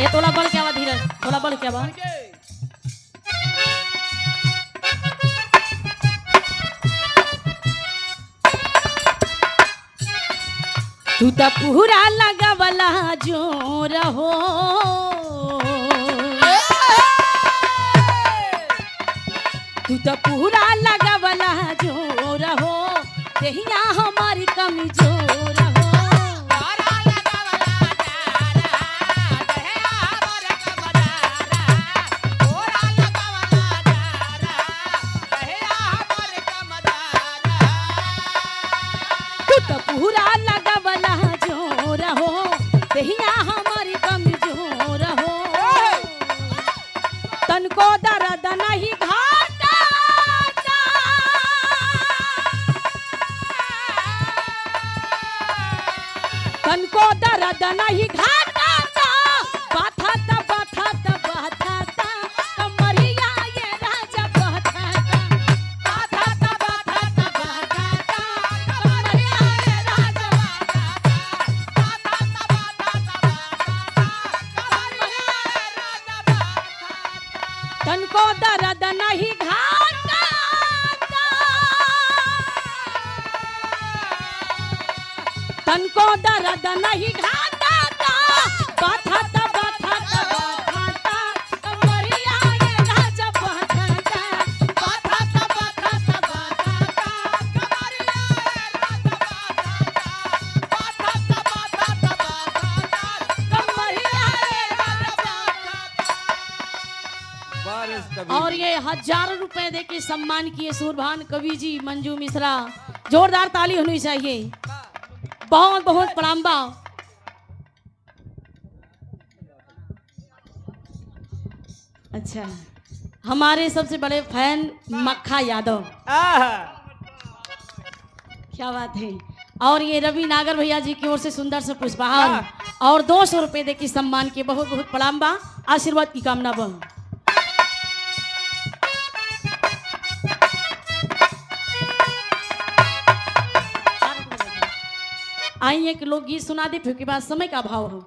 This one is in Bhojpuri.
ये थोड़ा बढ़ के आवा धीरज, थोड़ा बढ़ के आवा। तू तो पूरा लगावला जोर हो, तू तो पूरा लगावला जोर हो, देहिया हमारी कमजोर हो। तू तो पूरा लगावला जोर हो, देहिया हमारी कमजोर हो। तनको दर्द नहीं घाटा, तनको दर्द नहीं घाटा, बाथा बाथा कमरिया ये राजा बाथा कमरिया ये राजा तनको दर्द नहीं घाटा, तनको दर्द नहीं घाटा, बाथा कमरिया ये राजा बाथा कमरिया ये राजा। और ये 1000 रुपए दे के सम्मान किए सूरभान कवि जी मंजू मिश्रा, जोरदार ताली होनी चाहिए। बहुत बहुत प्रणाम बा। अच्छा, हमारे सबसे बड़े फैन मक्खा यादव, क्या बात है। और ये रवि नागर भैया जी की ओर से सुंदर से पुष्पहार और 200 रुपए दे के सम्मान के बहुत बहुत प्रणाम बा, आशीर्वाद की कामना बा। आइए एक लोग गीत सुना दे, फिर के बाद समय का अभाव हो।